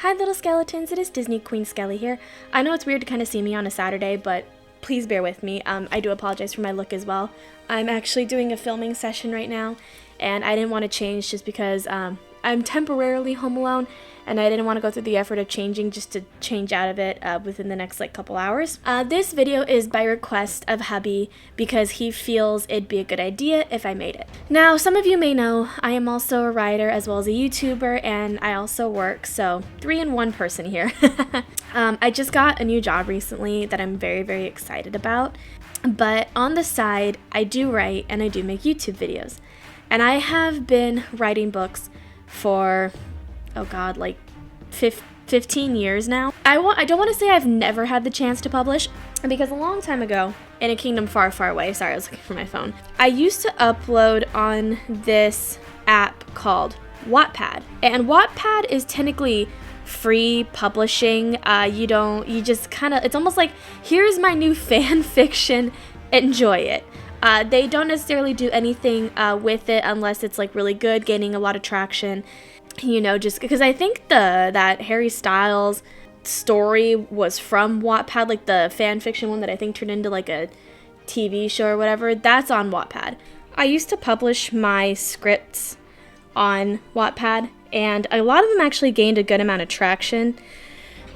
Hi little skeletons, it is Disney Queen Skelly here. I know it's weird to kind of see me on a Saturday, but please bear with me. I do apologize for my look as well. I'm actually doing a filming session right now, and I didn't want to change just because I'm temporarily home alone, and I didn't want to go through the effort of changing just to change out of it within the next couple hours. This video is by request of hubby because he feels it'd be a good idea if I made it. Now, some of you may know I am also a writer as well as a YouTuber, and I also work, so 3-in-1 person here. I just got a new job recently that I'm very, very excited about, but on the side, I do write and I do make YouTube videos, and I have been writing books for, oh god, like 15 years now. I don't want to say I've never had the chance to publish, because a long time ago, in a kingdom far, far away, sorry, I was looking for my phone, I used to upload on this app called Wattpad. And Wattpad is technically free publishing. You just kind of, it's almost like, here's my new fan fiction, enjoy it. They don't necessarily do anything with it unless it's like really good, gaining a lot of traction. You know, just because I think that Harry Styles story was from Wattpad, like the fan fiction one that I think turned into like a TV show or whatever, that's on Wattpad. I used to publish my scripts on Wattpad, and a lot of them actually gained a good amount of traction.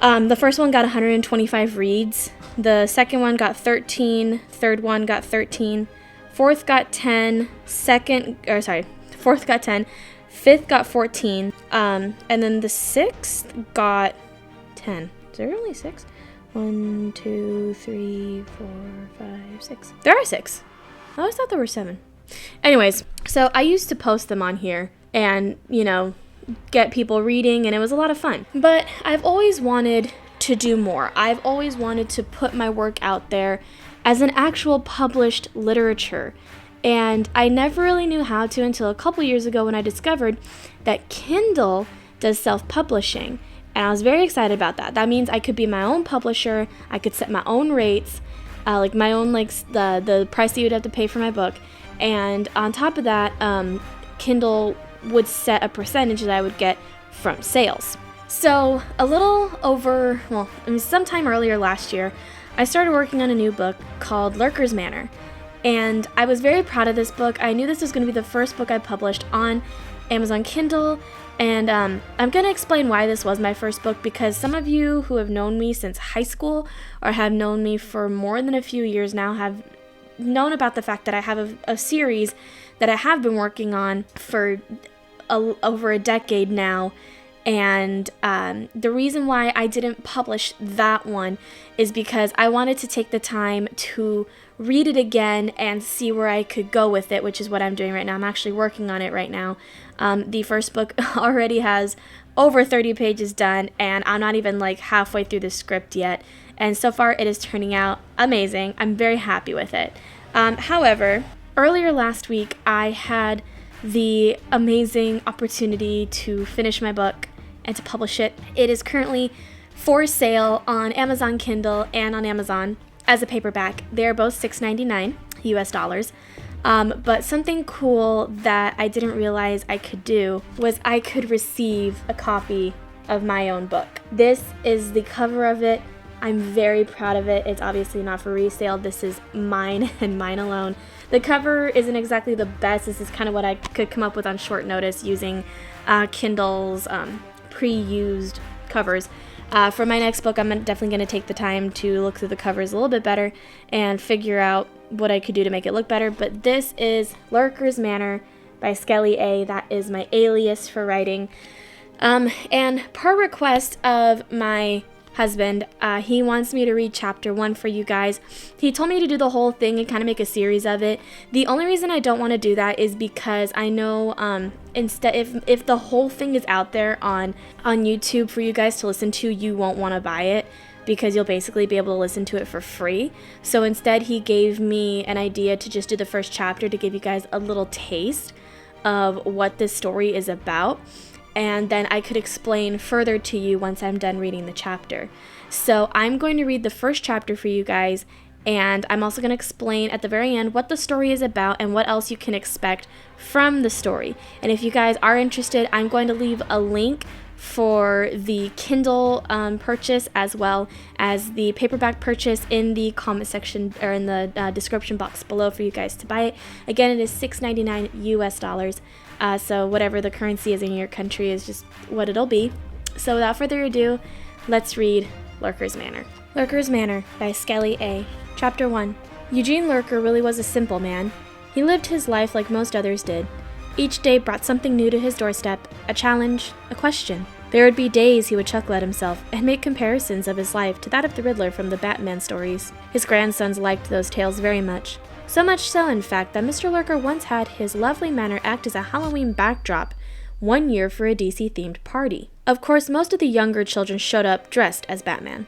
The first one got 125 reads, the second one got 13, third one got 13, fourth got 10, fourth got 10, fifth got 14, and then the sixth got 10. Is there only 6? 1, 2, 3, 4, 5, 6. There are 6. I always thought there were 7. Anyways, so I used to post them on here and, you know, get people reading, and it was a lot of fun. But I've always wanted to do more. I've always wanted to put my work out there as an actual published literature. And I never really knew how to until a couple years ago when I discovered that Kindle does self-publishing. And I was very excited about that. That means I could be my own publisher. I could set my own rates, like my own, like the price that you would have to pay for my book. And on top of that, Kindle would set a percentage that I would get from sales. So a little over, sometime earlier last year, I started working on a new book called Lurker's Manor. And I was very proud of this book. I knew this was going to be the first book I published on Amazon Kindle. And I'm going to explain why this was my first book, because some of you who have known me since high school or have known me for more than a few years now have known about the fact that I have a series that I have been working on for over a decade now. And the reason why I didn't publish that one is because I wanted to take the time to read it again and see where I could go with it, which is what I'm doing right now. I'm actually working on it right now. The first book already has over 30 pages done, and I'm not even like halfway through the script yet. And so far it is turning out amazing. I'm very happy with it. However, earlier last week I had the amazing opportunity to finish my book and to publish it. It is currently for sale on Amazon Kindle and on Amazon as a paperback. They're both $6.99 US dollars. But something cool that I didn't realize I could do was I could receive a copy of my own book. This is the cover of it. I'm very proud of it. It's obviously not for resale. This is mine and mine alone. The cover isn't exactly the best. This is kind of what I could come up with on short notice using Kindle's pre-used covers. For my next book, I'm definitely going to take the time to look through the covers a little bit better and figure out what I could do to make it look better. But this is Lurker's Manor by Skelly A. That is my alias for writing. And per request of my husband, he wants me to read chapter 1 for you guys. He told me to do the whole thing and kind of make a series of it. The only reason I don't want to do that is because I know instead if the whole thing is out there on YouTube for you guys to listen to, you won't want to buy it because you'll basically be able to listen to it for free. So instead he gave me an idea to just do the first chapter to give you guys a little taste of what this story is about. And then I could explain further to you once I'm done reading the chapter. So I'm going to read the first chapter for you guys, and I'm also going to explain at the very end what the story is about and what else you can expect from the story. And if you guys are interested, I'm going to leave a link for the Kindle purchase, as well as the paperback purchase, in the comment section or in the description box below for you guys to buy it. Again, it is $6.99 US. So whatever the currency is in your country is just what it'll be. So without further ado, let's read Lurker's Manor. Lurker's Manor by Skelly A. Chapter 1. Eugene Lurker really was a simple man. He lived his life like most others did. Each day brought something new to his doorstep, a challenge, a question. There would be days he would chuckle at himself and make comparisons of his life to that of the Riddler from the Batman stories. His grandsons liked those tales very much. So much so, in fact, that Mr. Lurker once had his lovely manor act as a Halloween backdrop one year for a DC-themed party. Of course, most of the younger children showed up dressed as Batman.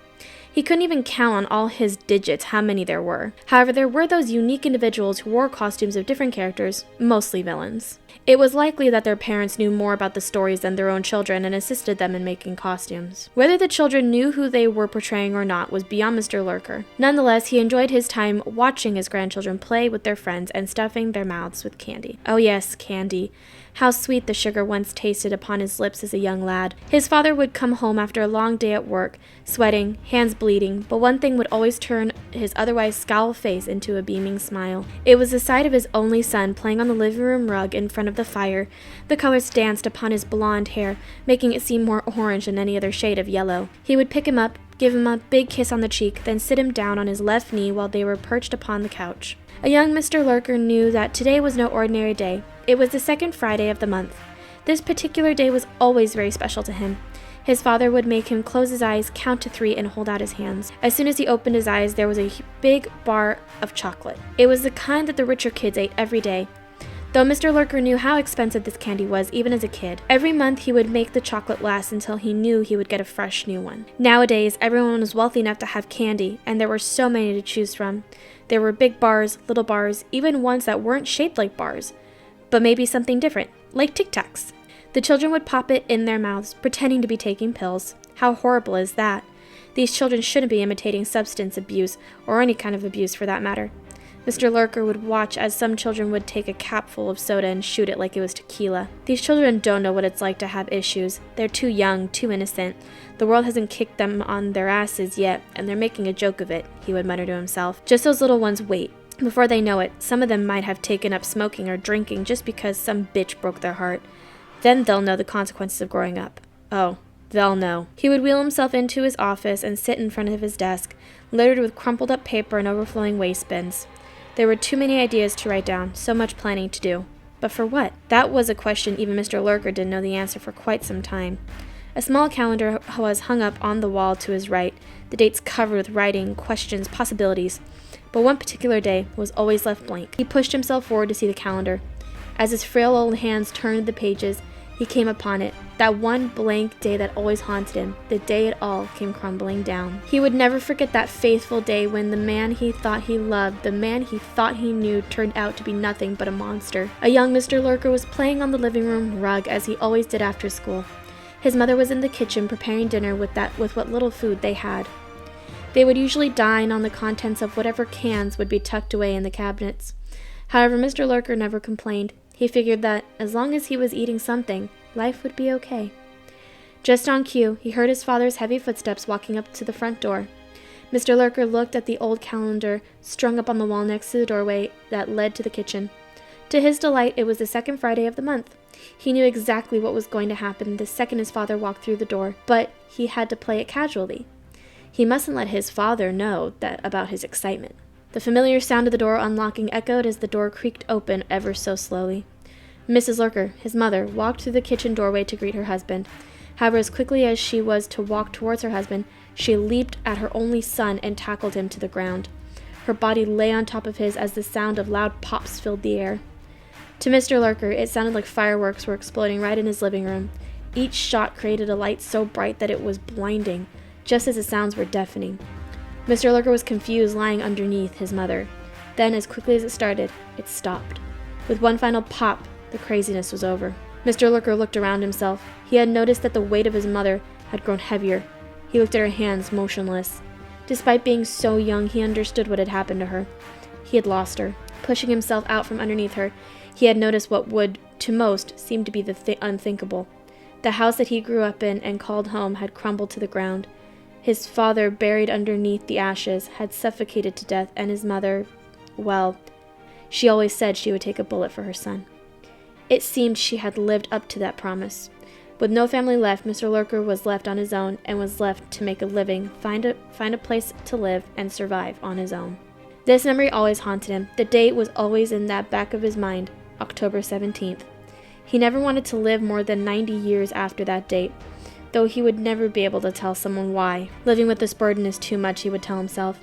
He couldn't even count on all his digits how many there were. However, there were those unique individuals who wore costumes of different characters, mostly villains. It was likely that their parents knew more about the stories than their own children and assisted them in making costumes. Whether the children knew who they were portraying or not was beyond Mr. Lurker. Nonetheless, he enjoyed his time watching his grandchildren play with their friends and stuffing their mouths with candy. Oh yes, candy. How sweet the sugar once tasted upon his lips as a young lad. His father would come home after a long day at work, sweating, hands bleeding, but one thing would always turn his otherwise scowl face into a beaming smile. It was the sight of his only son playing on the living room rug in front of the fire. The colors danced upon his blonde hair, making it seem more orange than any other shade of yellow. He would pick him up, give him a big kiss on the cheek, then sit him down on his left knee while they were perched upon the couch. A young Mr. Lurker knew that today was no ordinary day. It was the second Friday of the month. This particular day was always very special to him. His father would make him close his eyes, count to 3, and hold out his hands. As soon as he opened his eyes, there was a big bar of chocolate. It was the kind that the richer kids ate every day. Though Mr. Lurker knew how expensive this candy was, even as a kid, every month he would make the chocolate last until he knew he would get a fresh new one. Nowadays, everyone was wealthy enough to have candy, and there were so many to choose from. There were big bars, little bars, even ones that weren't shaped like bars, but maybe something different, like Tic Tacs. The children would pop it in their mouths, pretending to be taking pills. How horrible is that? These children shouldn't be imitating substance abuse, or any kind of abuse for that matter. Mr. Lurker would watch as some children would take a capful of soda and shoot it like it was tequila. These children don't know what it's like to have issues. They're too young, too innocent. The world hasn't kicked them on their asses yet, and they're making a joke of it, he would mutter to himself. Just those little ones wait. Before they know it, some of them might have taken up smoking or drinking just because some bitch broke their heart. Then they'll know the consequences of growing up. Oh, they'll know. He would wheel himself into his office and sit in front of his desk, littered with crumpled up paper and overflowing waste bins. There were too many ideas to write down, so much planning to do. But for what? That was a question even Mr. Lurker didn't know the answer for quite some time. A small calendar was hung up on the wall to his right, the dates covered with writing, questions, possibilities. But one particular day was always left blank. He pushed himself forward to see the calendar. As his frail old hands turned the pages, he came upon it, that one blank day that always haunted him, the day it all came crumbling down. He would never forget that faithful day when the man he thought he loved, the man he thought he knew, turned out to be nothing but a monster. A young Mr. Lurker was playing on the living room rug as he always did after school. His mother was in the kitchen preparing dinner with what little food they had. They would usually dine on the contents of whatever cans would be tucked away in the cabinets. However, Mr. Lurker never complained. He figured that, as long as he was eating something, life would be okay. Just on cue, he heard his father's heavy footsteps walking up to the front door. Mr. Lurker looked at the old calendar strung up on the wall next to the doorway that led to the kitchen. To his delight, it was the second Friday of the month. He knew exactly what was going to happen the second his father walked through the door, but he had to play it casually. He mustn't let his father know about his excitement. The familiar sound of the door unlocking echoed as the door creaked open ever so slowly. Mrs. Lurker, his mother, walked through the kitchen doorway to greet her husband. However, as quickly as she was to walk towards her husband, she leaped at her only son and tackled him to the ground. Her body lay on top of his as the sound of loud pops filled the air. To Mr. Lurker, it sounded like fireworks were exploding right in his living room. Each shot created a light so bright that it was blinding, just as the sounds were deafening. Mr. Lurker was confused, lying underneath his mother. Then, as quickly as it started, it stopped. With one final pop, the craziness was over. Mr. Lurker looked around himself. He had noticed that the weight of his mother had grown heavier. He looked at her hands, motionless. Despite being so young, he understood what had happened to her. He had lost her. Pushing himself out from underneath her, he had noticed what would, to most, seem to be the unthinkable. The house that he grew up in and called home had crumbled to the ground. His father, buried underneath the ashes, had suffocated to death, and his mother, well, she always said she would take a bullet for her son. It seemed she had lived up to that promise. With no family left, Mr. Lurker was left on his own and was left to make a living, find a place to live, and survive on his own. This memory always haunted him. The date was always in that back of his mind, October 17th. He never wanted to live more than 90 years after that date, though he would never be able to tell someone why. Living with this burden is too much, he would tell himself.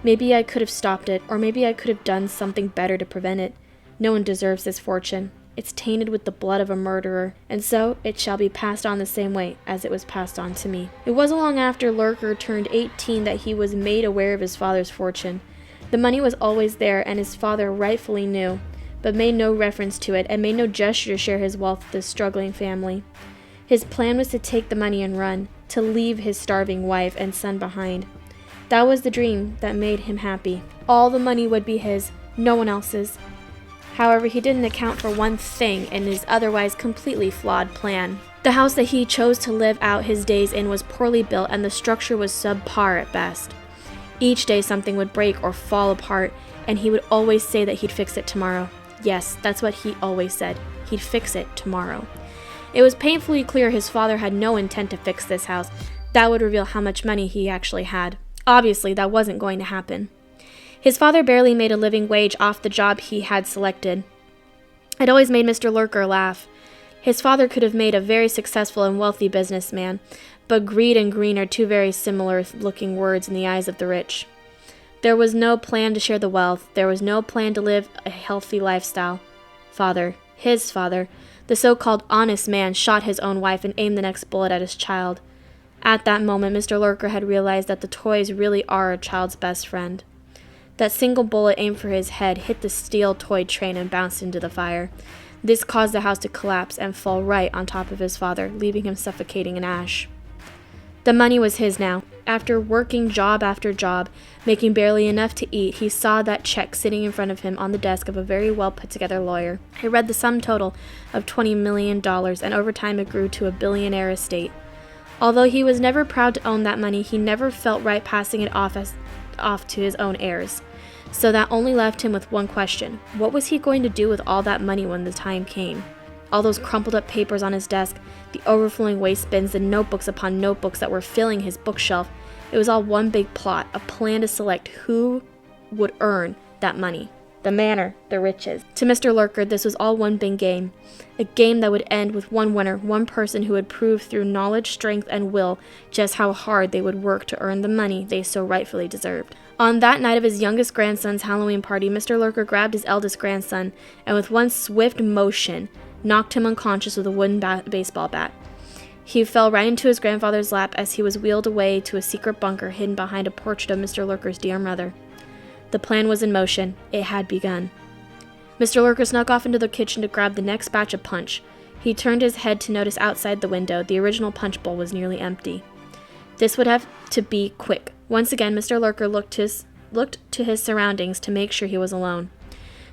Maybe I could have stopped it, or maybe I could have done something better to prevent it. No one deserves this fortune. It's tainted with the blood of a murderer, and so it shall be passed on the same way as it was passed on to me. It wasn't long after Lurker turned 18 that he was made aware of his father's fortune. The money was always there, and his father rightfully knew, but made no reference to it, and made no gesture to share his wealth with this struggling family. His plan was to take the money and run, to leave his starving wife and son behind. That was the dream that made him happy. All the money would be his, no one else's. However, he didn't account for one thing in his otherwise completely flawed plan. The house that he chose to live out his days in was poorly built, and the structure was subpar at best. Each day something would break or fall apart, and he would always say that he'd fix it tomorrow. Yes, that's what he always said. He'd fix it tomorrow. It was painfully clear his father had no intent to fix this house. That would reveal how much money he actually had. Obviously, that wasn't going to happen. His father barely made a living wage off the job he had selected. It always made Mr. Lurker laugh. His father could have made a very successful and wealthy businessman, but greed and green are two very similar-looking words in the eyes of the rich. There was no plan to share the wealth. There was no plan to live a healthy lifestyle. His father, the so-called honest man, shot his own wife and aimed the next bullet at his child. At that moment, Mr. Lurker had realized that the toys really are a child's best friend. That single bullet aimed for his head hit the steel toy train and bounced into the fire. This caused the house to collapse and fall right on top of his father, leaving him suffocating in ash. The money was his now. After working job after job, making barely enough to eat, he saw that check sitting in front of him on the desk of a very well put-together lawyer. He read the sum total of $20 million, and over time it grew to a billionaire estate. Although he was never proud to own that money, he never felt right passing it off to his own heirs. So that only left him with one question. What was he going to do with all that money when the time came? All those crumpled up papers on his desk, the overflowing waste bins, the notebooks upon notebooks that were filling his bookshelf. It was all one big plot, a plan to select who would earn that money. The Manor, the riches. To Mr. Lurker, this was all one big game. A game that would end with one winner, one person who would prove through knowledge, strength, and will just how hard they would work to earn the money they so rightfully deserved. On that night of his youngest grandson's Halloween party, Mr. Lurker grabbed his eldest grandson and with one swift motion knocked him unconscious with a wooden baseball bat. He fell right into his grandfather's lap as he was wheeled away to a secret bunker hidden behind a portrait of Mr. Lurker's dear mother. The plan was in motion. It had begun. Mr. Lurker snuck off into the kitchen to grab the next batch of punch. He turned his head to notice outside the window the original punch bowl was nearly empty. This would have to be quick. Once again, Mr. Lurker looked to his surroundings to make sure he was alone.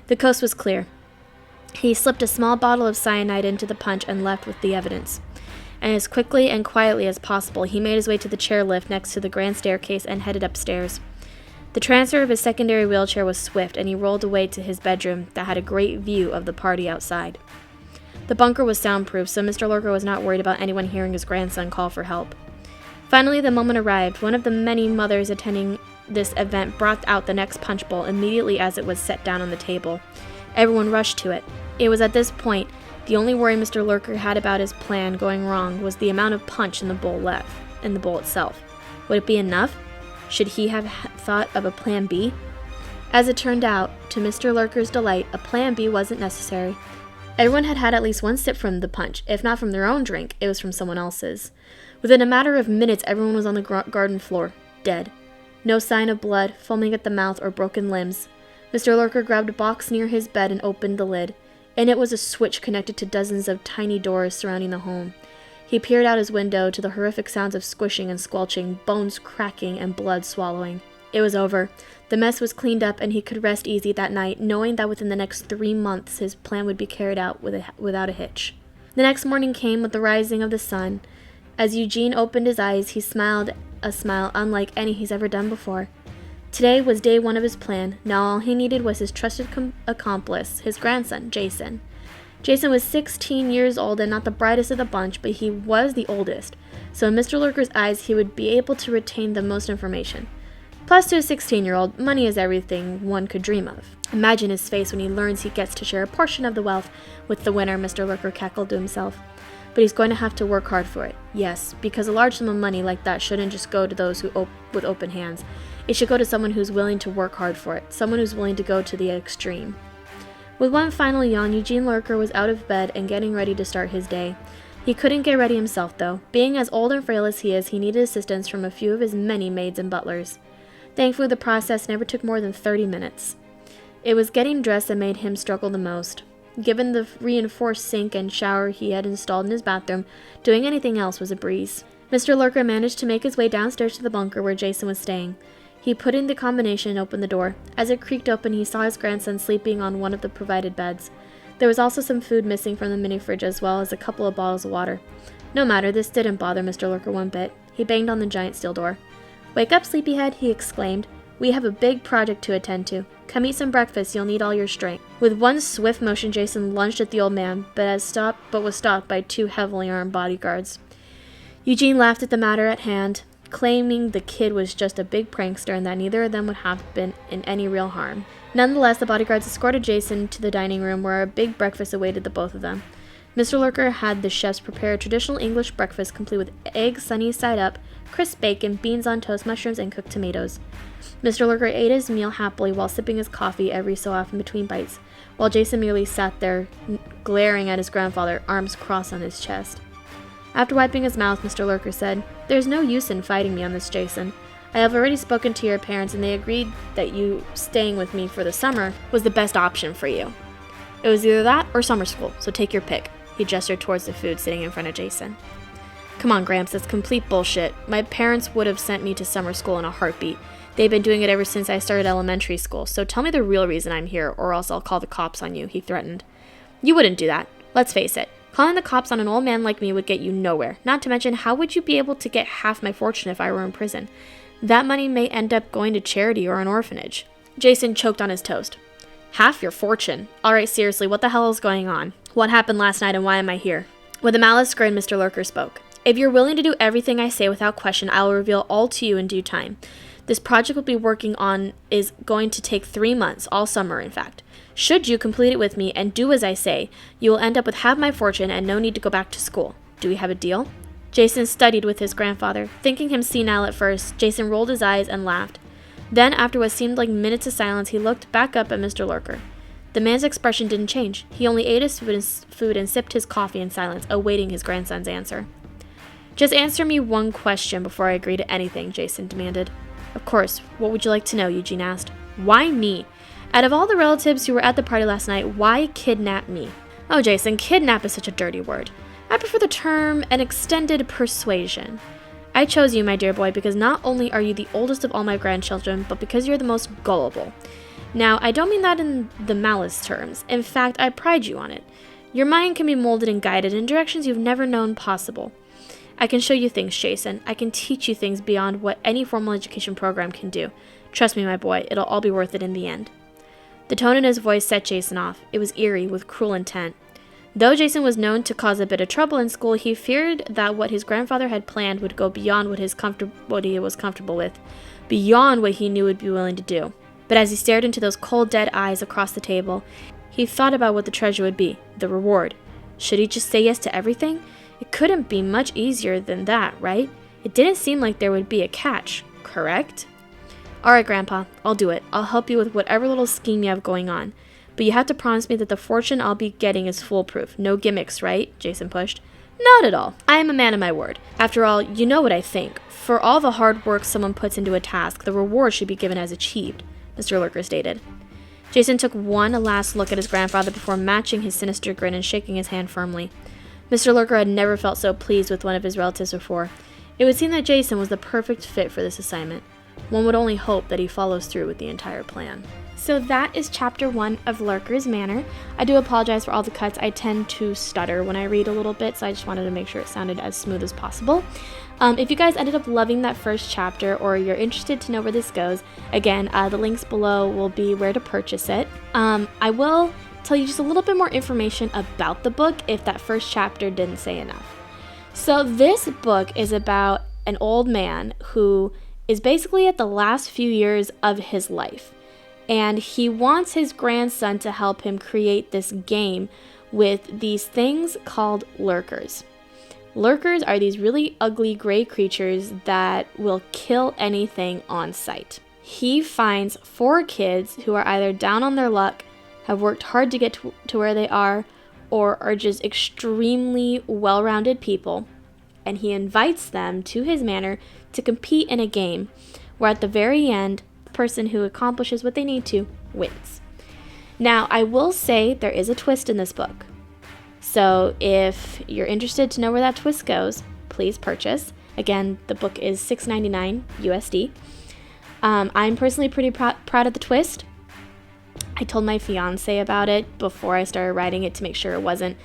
The coast was clear. He slipped a small bottle of cyanide into the punch and left with the evidence. And as quickly and quietly as possible, he made his way to the chairlift next to the grand staircase and headed upstairs. The transfer of his secondary wheelchair was swift, and he rolled away to his bedroom that had a great view of the party outside. The bunker was soundproof, so Mr. Lurker was not worried about anyone hearing his grandson call for help. Finally, the moment arrived. One of the many mothers attending this event brought out the next punch bowl immediately as it was set down on the table. Everyone rushed to it. It was at this point the only worry Mr. Lurker had about his plan going wrong was the amount of punch in the bowl itself. Would it be enough? Should he have thought of a plan B? As it turned out, to Mr. Lurker's delight, a plan B wasn't necessary. Everyone had had at least one sip from the punch. If not from their own drink, it was from someone else's. Within a matter of minutes, everyone was on the garden floor, dead. No sign of blood, foaming at the mouth, or broken limbs. Mr. Lurker grabbed a box near his bed and opened the lid. In it was a switch connected to dozens of tiny doors surrounding the home. He peered out his window to the horrific sounds of squishing and squelching, bones cracking, and blood swallowing. It was over. The mess was cleaned up, and he could rest easy that night, knowing that within the next 3 months his plan would be carried out without a hitch. The next morning came with the rising of the sun. As Eugene opened his eyes, he smiled a smile unlike any he's ever done before. Today was day one of his plan. Now all he needed was his trusted accomplice, his grandson, Jason. Jason was 16 years old and not the brightest of the bunch, but he was the oldest, so in Mr. Lurker's eyes he would be able to retain the most information. Plus, to a 16-year-old, money is everything one could dream of. Imagine his face when he learns he gets to share a portion of the wealth with the winner, Mr. Lurker cackled to himself. But he's going to have to work hard for it. Yes, because a large sum of money like that shouldn't just go to those who with open hands. It should go to someone who's willing to work hard for it, someone who's willing to go to the extreme. With one final yawn, Eugene Lurker was out of bed and getting ready to start his day. He couldn't get ready himself, though. Being as old and frail as he is, he needed assistance from a few of his many maids and butlers. Thankfully, the process never took more than 30 minutes. It was getting dressed that made him struggle the most. Given the reinforced sink and shower he had installed in his bathroom, doing anything else was a breeze. Mr. Lurker managed to make his way downstairs to the bunker where Jason was staying. He put in the combination and opened the door. As it creaked open, he saw his grandson sleeping on one of the provided beds. There was also some food missing from the mini fridge as well as a couple of bottles of water. No matter, this didn't bother Mr. Lurker one bit. He banged on the giant steel door. "Wake up, sleepyhead," he exclaimed. "We have a big project to attend to. Come eat some breakfast, you'll need all your strength." With one swift motion, Jason lunged at the old man, but was stopped by two heavily armed bodyguards. Eugene laughed at the matter at hand, claiming the kid was just a big prankster and that neither of them would have been in any real harm. Nonetheless, the bodyguards escorted Jason to the dining room where a big breakfast awaited the both of them. Mr. Lurker had the chefs prepare a traditional English breakfast complete with eggs sunny side up, crisp bacon, beans on toast, mushrooms, and cooked tomatoes. Mr. Lurker ate his meal happily while sipping his coffee every so often between bites, while Jason merely sat there, glaring at his grandfather, arms crossed on his chest. After wiping his mouth, Mr. Lurker said, "There's no use in fighting me on this, Jason. I have already spoken to your parents and they agreed that you staying with me for the summer was the best option for you. It was either that or summer school, so take your pick." He gestured towards the food sitting in front of Jason. "Come on, Gramps, that's complete bullshit. My parents would have sent me to summer school in a heartbeat. They've been doing it ever since I started elementary school, so tell me the real reason I'm here, or else I'll call the cops on you," he threatened. "You wouldn't do that. Let's face it. Calling the cops on an old man like me would get you nowhere. Not to mention, how would you be able to get half my fortune if I were in prison? That money may end up going to charity or an orphanage." Jason choked on his toast. "Half your fortune? Alright, seriously, what the hell is going on? What happened last night and why am I here?" With a malice grin, Mr. Lurker spoke. "If you're willing to do everything I say without question, I will reveal all to you in due time. This project we'll be working on is going to take 3 months, all summer in fact. Should you complete it with me and do as I say, you will end up with half my fortune and no need to go back to school. Do we have a deal?" Jason studied with his grandfather. Thinking him senile at first, Jason rolled his eyes and laughed. Then, after what seemed like minutes of silence, he looked back up at Mr. Lurker. The man's expression didn't change. He only ate his food and sipped his coffee in silence, awaiting his grandson's answer. "Just answer me one question before I agree to anything," Jason demanded. "Of course. What would you like to know?" Eugene asked. "Why me? Out of all the relatives who were at the party last night, why kidnap me?" "Oh, Jason, kidnap is such a dirty word. I prefer the term an extended persuasion. I chose you, my dear boy, because not only are you the oldest of all my grandchildren, but because you're the most gullible. Now, I don't mean that in the malice terms. In fact, I pride you on it. Your mind can be molded and guided in directions you've never known possible. I can show you things, Jason. I can teach you things beyond what any formal education program can do. Trust me, my boy, it'll all be worth it in the end." The tone in his voice set Jason off. It was eerie, with cruel intent. Though Jason was known to cause a bit of trouble in school, he feared that what his grandfather had planned would go beyond what he was comfortable with, beyond what he knew would be willing to do. But as he stared into those cold, dead eyes across the table, he thought about what the treasure would be, the reward. Should he just say yes to everything? It couldn't be much easier than that, right? It didn't seem like there would be a catch, correct? "Alright, Grandpa, I'll do it. I'll help you with whatever little scheme you have going on. But you have to promise me that the fortune I'll be getting is foolproof. No gimmicks, right?" Jason pushed. "Not at all. I am a man of my word. After all, you know what I think. For all the hard work someone puts into a task, the reward should be given as achieved," Mr. Lurker stated. Jason took one last look at his grandfather before matching his sinister grin and shaking his hand firmly. Mr. Lurker had never felt so pleased with one of his relatives before. It would seem that Jason was the perfect fit for this assignment. One would only hope that he follows through with the entire plan. So that is chapter 1 of Lurker's Manor. I do apologize for all the cuts. I tend to stutter when I read a little bit, so I just wanted to make sure it sounded as smooth as possible. If you guys ended up loving that first chapter, or you're interested to know where this goes, again, the links below will be where to purchase it. I will tell you just a little bit more information about the book if that first chapter didn't say enough. So this book is about an old man who is basically at the last few years of his life. And he wants his grandson to help him create this game with these things called lurkers. Lurkers are these really ugly gray creatures that will kill anything on sight. He finds 4 kids who are either down on their luck, have worked hard to get to where they are, or are just extremely well-rounded people, and he invites them to his manor to compete in a game where at the very end, person who accomplishes what they need to wins. Now, I will say there is a twist in this book. So if you're interested to know where that twist goes, please purchase. Again, the book is $6.99 USD. I'm personally pretty proud of the twist. I told my fiance about it before I started writing it to make sure it wasn't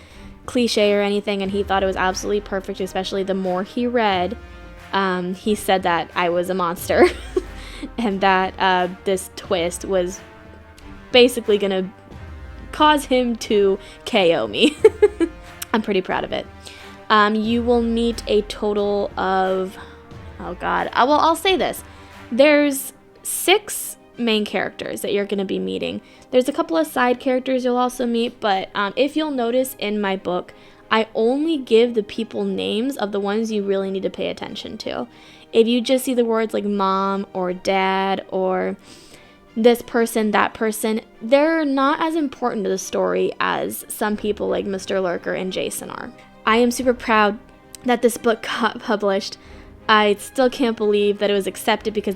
cliche or anything, and he thought it was absolutely perfect, especially the more he read. He said that I was a monster. And that this twist was basically going to cause him to KO me. I'm pretty proud of it. You will meet a total of, oh God, well, I'll say this. There's 6 main characters that you're going to be meeting. There's a couple of side characters you'll also meet, but if you'll notice in my book, I only give the people names of the ones you really need to pay attention to. If you just see the words like mom or dad or this person, that person, they're not as important to the story as some people like Mr. Lurker and Jason are. I am super proud that this book got published. I still can't believe that it was accepted because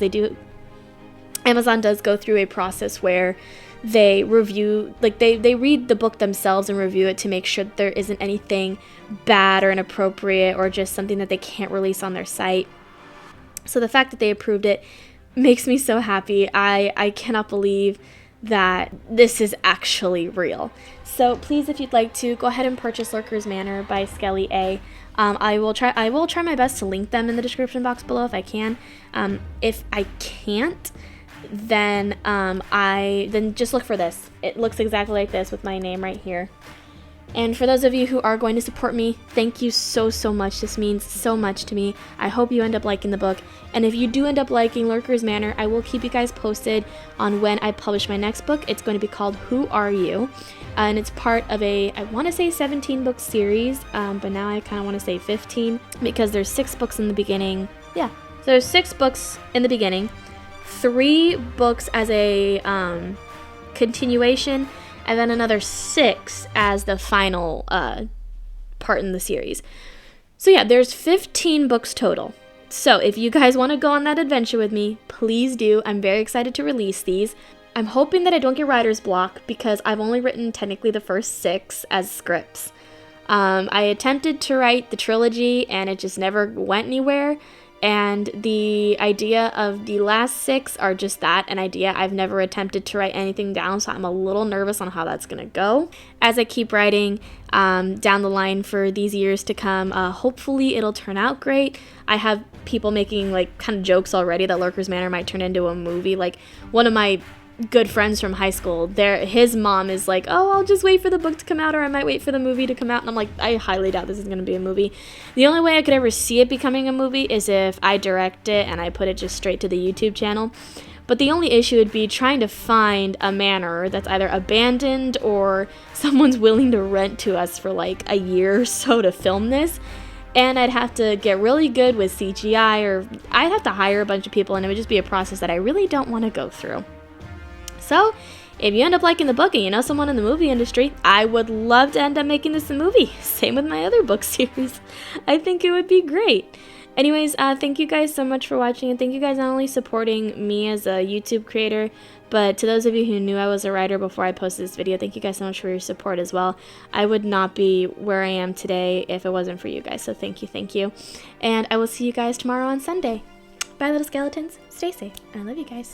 Amazon does go through a process where they review, like they read the book themselves and review it to make sure that there isn't anything bad or inappropriate or just something that they can't release on their site. So the fact that they approved it makes me so happy. I cannot believe that this is actually real. So please, if you'd like to, go ahead and purchase Lurker's Manor by Skelly A. I will try my best to link them in the description box below if I can. If I can't, then just look for this. It looks exactly like this with my name right here. And for those of you who are going to support me, thank you so much. This means so much to me. I hope you end up liking the book. And if you do end up liking Lurker's Manor, I will keep you guys posted on when I publish my next book. It's going to be called Who Are You? And it's part of a, I want to say 17-book series, but now I kind of want to say 15 because there's 6 books in the beginning. Yeah, so there's 6 books in the beginning, 3 books as a continuation, and then another 6 as the final part in the series. So yeah, there's 15 books total. So if you guys want to go on that adventure with me, please do. I'm very excited to release these. I'm hoping that I don't get writer's block because I've only written technically the first 6 as scripts. I attempted to write the trilogy and it just never went anywhere. And the idea of the last 6 are just that, an idea. I've never attempted to write anything down, so I'm a little nervous on how that's going to go. As I keep writing down the line for these years to come, hopefully it'll turn out great. I have people making like kind of jokes already that Lurker's Manor might turn into a movie. Like one of my good friends from high school, his mom is like, oh, I'll just wait for the book to come out, or I might wait for the movie to come out. And I'm like, I highly doubt this is going to be a movie. The only way I could ever see it becoming a movie is if I direct it and I put it just straight to the YouTube channel. But the only issue would be trying to find a manor that's either abandoned or someone's willing to rent to us for like a year or so to film this. And I'd have to get really good with CGI, or I'd have to hire a bunch of people, and it would just be a process that I really don't want to go through. So, if you end up liking the book and you know someone in the movie industry, I would love to end up making this a movie. Same with my other book series. I think it would be great. Anyways, thank you guys so much for watching, and thank you guys not only supporting me as a YouTube creator, but to those of you who knew I was a writer before I posted this video, thank you guys so much for your support as well. I would not be where I am today if it wasn't for you guys, so thank you. And I will see you guys tomorrow on Sunday. Bye, little skeletons. Stay safe, and I love you guys.